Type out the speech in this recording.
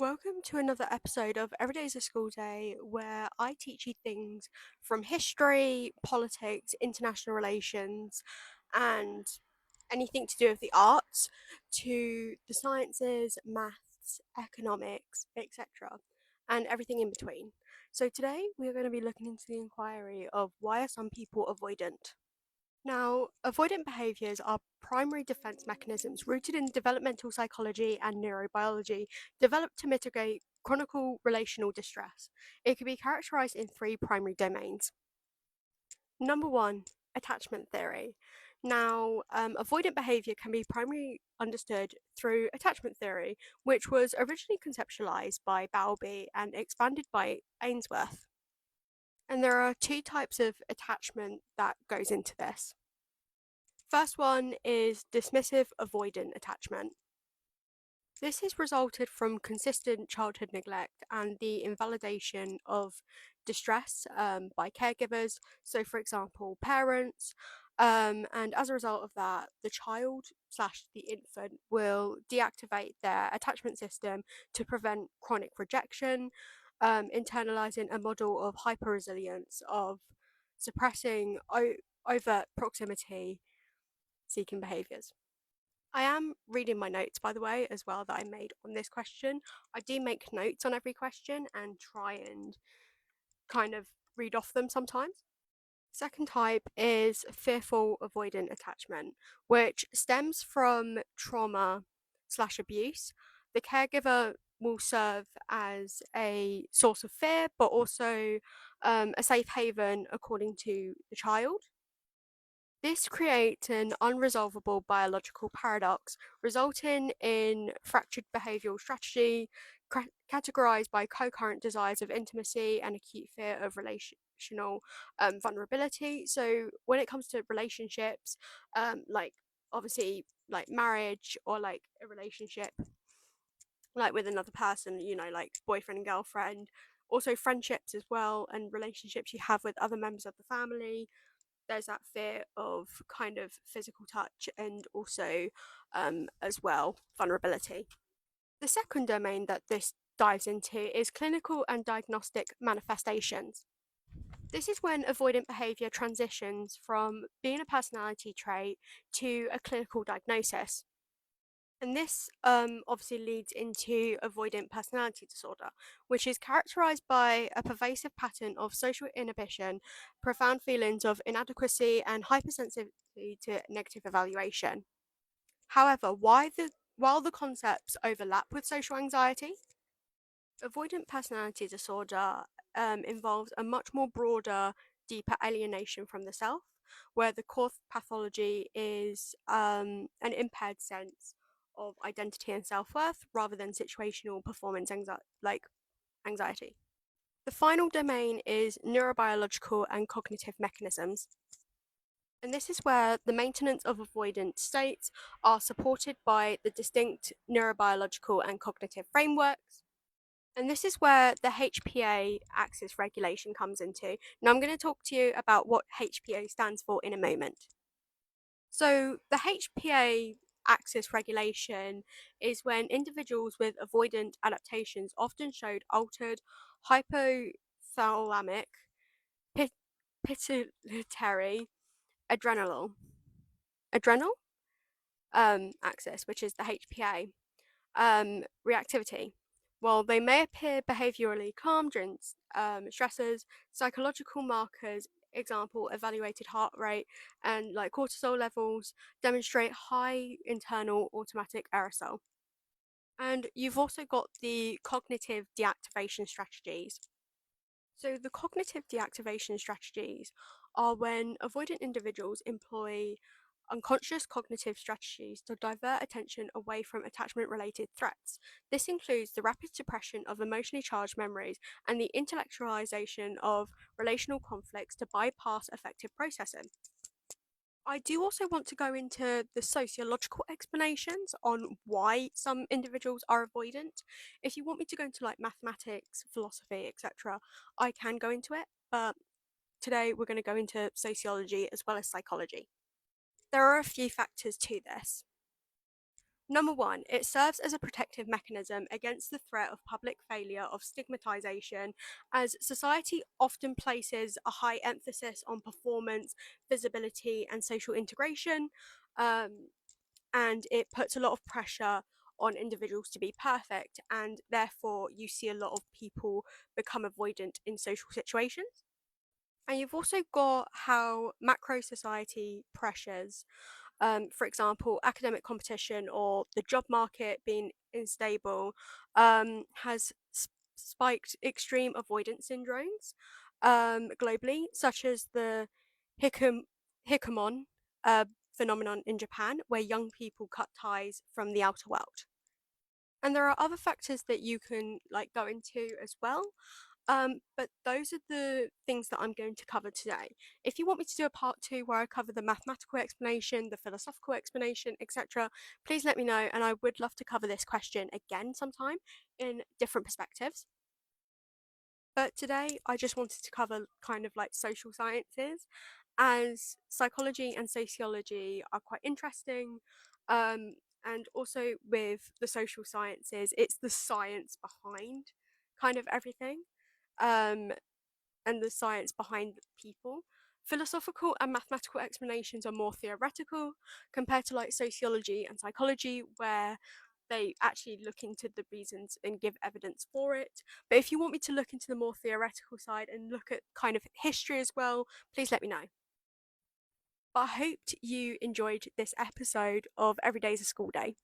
Welcome to another episode of Every Day's a School Day, where I teach you things from history, politics, international relations, and anything to do with the arts, to the sciences, maths, economics, etc., and everything in between. So today we are going to be looking into the inquiry of why are some people avoidant? Now, avoidant behaviours are primary defence mechanisms rooted in developmental psychology and neurobiology, developed to mitigate chronic relational distress. It can be characterised in three primary domains. Number one, attachment theory. Now, avoidant behaviour can be primarily understood through attachment theory, which was originally conceptualised by Bowlby and expanded by Ainsworth. And there are two types of attachment that goes into this. First one is dismissive avoidant attachment. This has resulted from consistent childhood neglect and the invalidation of distress by caregivers, so for example, parents, and as a result of that, the child slash the infant will deactivate their attachment system to prevent chronic rejection, internalizing a model of hyper-resilience, of suppressing overt proximity seeking behaviours. I am reading my notes, by the way, as well, that I made on this question. I do make notes on every question and try and kind of read off them sometimes. Second type is fearful avoidant attachment, which stems from trauma slash abuse. The caregiver will serve as a source of fear, but also a safe haven according to the child. This creates an unresolvable biological paradox, resulting in fractured behavioral strategy categorized by co-current desires of intimacy and acute fear of relational vulnerability. So when it comes to relationships, like obviously like marriage or like a relationship like with another person, like boyfriend and girlfriend, also friendships as well, and relationships you have with other members of the family, there's that fear of kind of physical touch and also as well vulnerability. The second domain that this dives into is clinical and diagnostic manifestations. This is when avoidant behaviour transitions from being a personality trait to a clinical diagnosis. And this obviously leads into avoidant personality disorder, which is characterized by a pervasive pattern of social inhibition, profound feelings of inadequacy, and hypersensitivity to negative evaluation. However, while the concepts overlap with social anxiety, avoidant personality disorder involves a much more broader, deeper alienation from the self, where the core pathology is an impaired sense of identity and self worth rather than situational performance anxiety. The final domain is neurobiological and cognitive mechanisms. And this is where the maintenance of avoidant states are supported by the distinct neurobiological and cognitive frameworks. And this is where the HPA axis regulation comes into. Now, I'm going to talk to you about what HPA stands for in a moment. So, the HPA axis regulation is when individuals with avoidant adaptations often showed altered hypothalamic pituitary adrenal axis, which is the HPA reactivity. While they may appear behaviorally calm during stressors, psychological markers, example, evaluated heart rate and like cortisol levels, demonstrate high internal automatic aerosol. And you've also got the cognitive deactivation strategies. So, the cognitive deactivation strategies are when avoidant individuals employ unconscious cognitive strategies to divert attention away from attachment related threats. This includes the rapid suppression of emotionally charged memories and the intellectualization of relational conflicts to bypass effective processing. I do also want to go into the sociological explanations on why some individuals are avoidant. If you want me to go into like mathematics, philosophy, etc., I can go into it, but today we're going to go into sociology as well as psychology. There are a few factors to this. Number one, it serves as a protective mechanism against the threat of public failure of stigmatization, as society often places a high emphasis on performance, visibility, and social integration. Um, and it puts a lot of pressure on individuals to be perfect, and therefore, you see a lot of people become avoidant in social situations. And you've also got how macro society pressures, for example, academic competition or the job market being unstable, has spiked extreme avoidance syndromes globally, such as the hikum- hikumon phenomenon in Japan, where young people cut ties from the outer world. And there are other factors that you can like go into as well. But those are the things that I'm going to cover today. If you want me to do a part two where I cover the mathematical explanation, the philosophical explanation, etc., please let me know, and I would love to cover this question again sometime in different perspectives. But today, I just wanted to cover kind of like social sciences, as psychology and sociology are quite interesting. Um, and also with the social sciences, it's the science behind kind of everything. Um, and the science behind people. Philosophical and mathematical explanations are more theoretical compared to like sociology and psychology, where they actually look into the reasons and give evidence for it. But if you want me to look into the more theoretical side and look at kind of history as well, please let me know. But I hoped you enjoyed this episode of Every Day's a School Day.